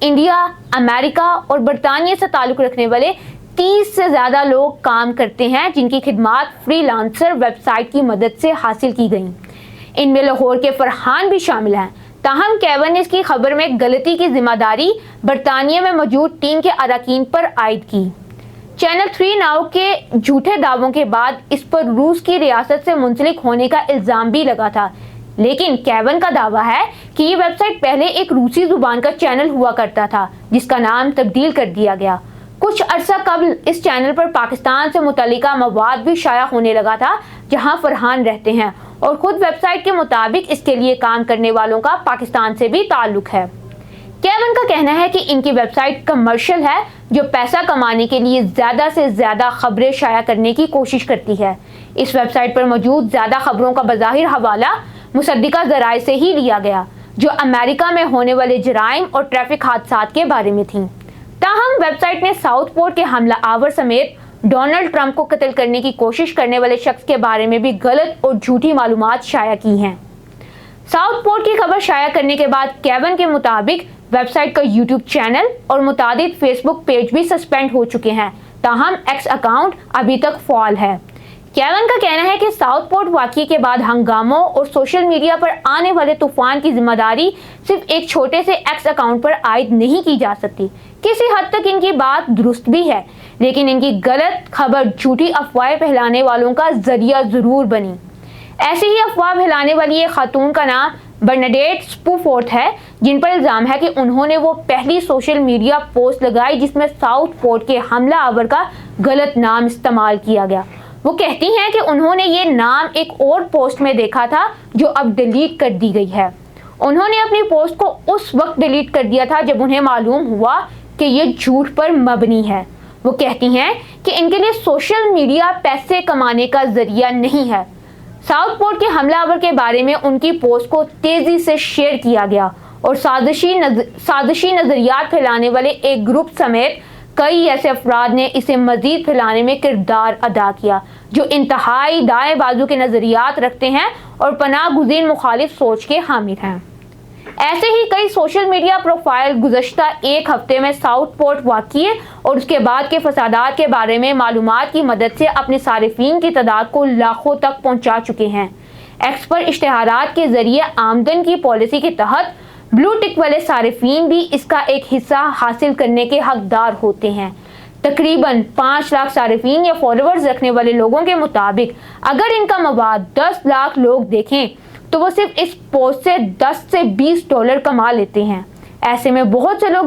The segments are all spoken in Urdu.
انڈیا، امریکہ اور برطانیہ سے تعلق رکھنے والے 30 سے زیادہ لوگ کام کرتے ہیں، جن کی خدمات فری لانسر ویب سائٹ کی مدد سے حاصل کی گئیں۔ ان میں لاہور کے فرحان بھی شامل ہیں۔ تاہم کیون نے اس کی خبر میں غلطی کی ذمہ داری برطانیہ میں موجود ٹیم کے اراکین پر عائد کی۔ چینل 3 ناؤ کے جھوٹے دعووں کے بعد اس پر روس کی ریاست سے منسلک ہونے کا الزام بھی لگا تھا، لیکن کیون کا دعویٰ ہے کہ یہ ویب سائٹ پہلے ایک روسی زبان کا چینل ہوا کرتا تھا، جس کا نام تبدیل کر دیا گیا۔ کچھ عرصہ قبل اس چینل پر پاکستان سے متعلقہ مواد بھی شائع ہونے لگا تھا، جہاں فرحان رہتے ہیں، اور خود ویب سائٹ کے مطابق اس کے لیے کام کرنے والوں کا پاکستان سے بھی تعلق ہے۔ کیون کا کہنا ہے کہ ان کی ویب سائٹ کمرشل ہے، جو پیسہ کمانے کے لیے زیادہ سے زیادہ خبریں شائع کرنے کی کوشش کرتی ہے۔ اس ویب سائٹ پر موجود زیادہ خبروں کا بظاہر حوالہ مصدقہ ذرائع سے ہی لیا گیا، جو امریکہ میں ہونے والے جرائم اور ٹریفک حادثات کے بارے میں تھیں۔ تاہم ویب سائٹ نے ساؤتھ پورٹ کے حملہ آور سمیت ڈونلڈ ٹرمپ کو قتل کرنے کی کوشش کرنے والے شخص کے بارے میں بھی غلط اور جھوٹی معلومات شائع کی ہیں۔ ساؤتھ پورٹ کی خبر شائع کرنے کے بعد کیون کے مطابق ویب سائٹ کا یوٹیوب چینل اور متعدد فیس بک پیج بھی سسپینڈ ہو چکے ہیں، تاہم ایکس اکاؤنٹ ابھی تک فعال ہے۔ کیون کا کہنا ہے کہ ساؤتھ پورٹ واقعے کے بعد ہنگاموں اور سوشل میڈیا پر آنے والے طوفان کی ذمہ داری صرف ایک چھوٹے سے ایکس اکاؤنٹ پر عائد نہیں کی جا سکتی۔ کسی حد تک ان کی بات درست بھی ہے، لیکن ان کی غلط خبر جھوٹی افواہیں پھیلانے والوں کا ذریعہ ضرور بنی۔ ایسی ہی افواہ پھیلانے والی ایک خاتون کا نام برنڈیٹ سپوفورتھ ہے، جن پر الزام ہے کہ انہوں نے وہ پہلی سوشل میڈیا پوسٹ لگائی جس میں ساؤتھ پورٹ کے حملہ آور کا غلط نام استعمال کیا گیا۔ وہ کہتی ہیں کہ انہوں نے یہ نام ایک اور پوسٹ میں دیکھا تھا جو اب ڈیلیٹ کر دی گئی ہے۔ انہوں نے اپنی پوسٹ کو اس وقت ڈیلیٹ کر دیا تھا جب انہیں معلوم ہوا کہ یہ جھوٹ پر مبنی ہے۔ وہ کہتی ہیں کہ ان کے لیے سوشل میڈیا پیسے کمانے کا ذریعہ نہیں ہے۔ ساؤتھ پورٹ کے حملہ آور کے بارے میں ان کی پوسٹ کو تیزی سے شیئر کیا گیا اور سازشی نظریات پھیلانے والے ایک گروپ سمیت کئی ایسے افراد نے اسے مزید پھیلانے میں کردار ادا کیا، جو انتہائی دائیں بازو کے نظریات رکھتے ہیں اور پناہ گزین مخالف سوچ کے حامل ہیں۔ ایسے ہی کئی سوشل میڈیا پروفائل گزشتہ ایک ہفتے میں ساؤتھ پورٹ واقعے اور اس کے بعد کے فسادات کے بارے میں معلومات کی مدد سے اپنے صارفین کی تعداد کو لاکھوں تک پہنچا چکے ہیں۔ ایکس پر اشتہارات کے ذریعے آمدن کی پالیسی کے تحت بلو ٹک والے صارفین بھی اس کا ایک حصہ حاصل کرنے کے حقدار ہوتے ہیں۔ تقریباً 5 لاکھ صارفین یا فالوورز رکھنے والے لوگوں کے مطابق اگر ان کا مواد 10 لاکھ لوگ دیکھیں تو وہ صرف اس پوسٹ سے 10 سے 20 ڈالر کما لیتے ہیں۔ ایسے میں بہت سے لوگ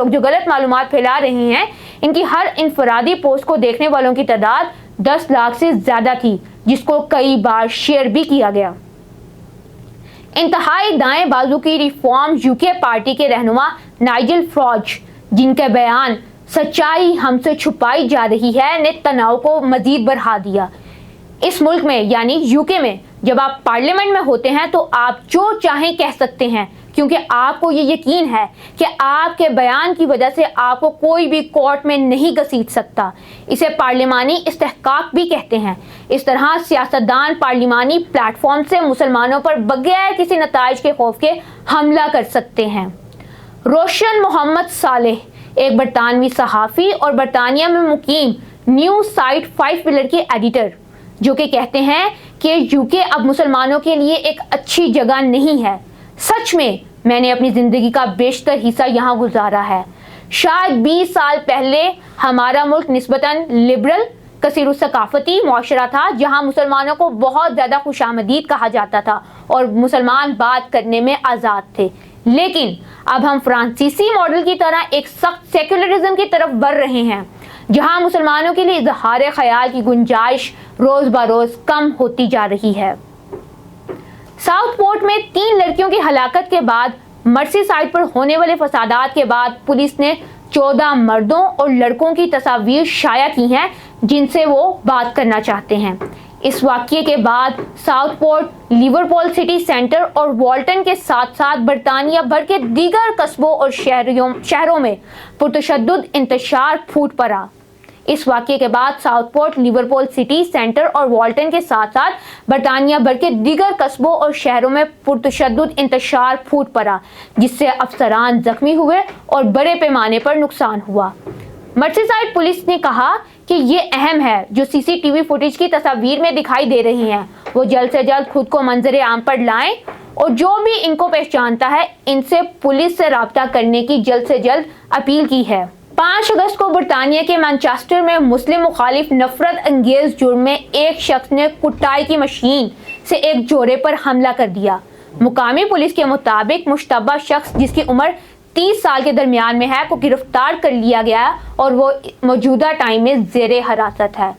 جو غلط معلومات پھیلا رہے ہیں، ان کی ہر انفرادی پوسٹ کو دیکھنے والوں کی تعداد 10 لاکھ سے زیادہ تھی، جس کو کئی بار شیئر بھی کیا گیا۔ انتہائی دائیں بازو کی ریفارم یوکے پارٹی کے رہنما نائجل فراج، جن کا بیان سچائی ہم سے چھپائی جا رہی ہے، نے تناؤ کو مزید بڑھا دیا۔ اس ملک میں یعنی یوکے میں جب آپ پارلیمنٹ میں ہوتے ہیں تو آپ جو چاہیں کہہ سکتے ہیں، کیونکہ آپ کو یہ یقین ہے کہ آپ کے بیان کی وجہ سے آپ کو کوئی بھی کورٹ میں نہیں گھسیٹ سکتا۔ اسے پارلیمانی استحقاق بھی کہتے ہیں۔ اس طرح سیاستدان پارلیمانی پلیٹ فارم سے مسلمانوں پر بغیر کسی نتائج کے خوف کے حملہ کر سکتے ہیں۔ روشن محمد صالح ایک برطانوی صحافی اور برطانیہ میں مقیم نیوز سائٹ 5 پلر کے ایڈیٹر، جو کہ کہتے ہیں کہ یوکے اب مسلمانوں کے لیے ایک اچھی جگہ نہیں ہے۔ سچ میں نے اپنی زندگی کا بیشتر حصہ یہاں گزارا ہے۔ شاید 20 سال پہلے ہمارا ملک نسبتاً لبرل، کثیر الثقافتی معاشرہ تھا، جہاں مسلمانوں کو بہت زیادہ خوش آمدید کہا جاتا تھا اور مسلمان بات کرنے میں آزاد تھے۔ لیکن اب ہم فرانسیسی ماڈل کی طرح ایک سخت سیکولرزم کی طرف بڑھ رہے ہیں، جہاں مسلمانوں کے لیے اظہار خیال کی گنجائش روز بروز کم ہوتی جا رہی ہے۔ ساؤتھ پورٹ میں 3 لڑکیوں کی ہلاکت کے بعد مرسی سائڈ پر ہونے والے فسادات کے بعد پولیس نے 14 مردوں اور لڑکوں کی تصاویر شائع کی ہیں جن سے وہ بات کرنا چاہتے ہیں۔ اس واقعے کے بعد south port, Liverpool city centre اور والٹن کے ساتھ ساتھ برطانیہ بھر کے دیگر قصبوں اور شہروں میں پرتشدد انتشار پھوٹ پڑا۔ اس واقعے کے بعد south port, Liverpool city centre اور والٹن کے ساتھ ساتھ برطانیہ بھر کے دیگر قصبوں اور شہروں میں پرتشدد انتشار پھوٹ پڑا، جس سے افسران زخمی ہوئے اور بڑے پیمانے پر نقصان ہوا۔ مرسیسائیڈ پولیس نے کہا کہ یہ اہم ہے جو سی سی ٹی وی فوٹیج کی تصاویر میں دکھائی دے رہی ہیں وہ جلد سے جلد خود کو منظر عام پر لائیں اور جو بھی ان کو پہچانتا ہے ان سے پولیس سے رابطہ کرنے کی جلد سے جلد اپیل کی ہے۔ 5 اگست کو برطانیہ کے مانچسٹر میں مسلم مخالف نفرت انگیز جرم میں ایک شخص نے کٹائی کی مشین سے ایک جوڑے پر حملہ کر دیا۔ مقامی پولیس کے مطابق مشتبہ شخص، جس کی عمر 30 سال کے درمیان میں ہے، کو گرفتار کر لیا گیا اور وہ موجودہ ٹائم میں زیر حراست ہے۔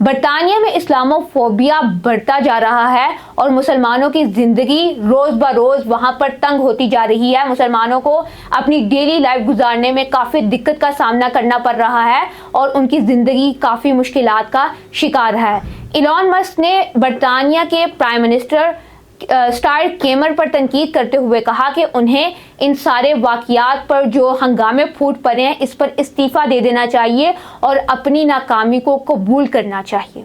برطانیہ میں اسلامو فوبیا بڑھتا جا رہا ہے اور مسلمانوں کی زندگی روز بروز وہاں پر تنگ ہوتی جا رہی ہے۔ مسلمانوں کو اپنی ڈیلی لائف گزارنے میں کافی دقت کا سامنا کرنا پڑ رہا ہے اور ان کی زندگی کافی مشکلات کا شکار ہے۔ ایلون مسک نے برطانیہ کے پرائم منسٹر اسٹار کیمر پر تنقید کرتے ہوئے کہا کہ انہیں ان سارے واقعات پر جو ہنگامے پھوٹ پڑے ہیں اس پر استعفیٰ دے دینا چاہیے اور اپنی ناکامی کو قبول کرنا چاہیے۔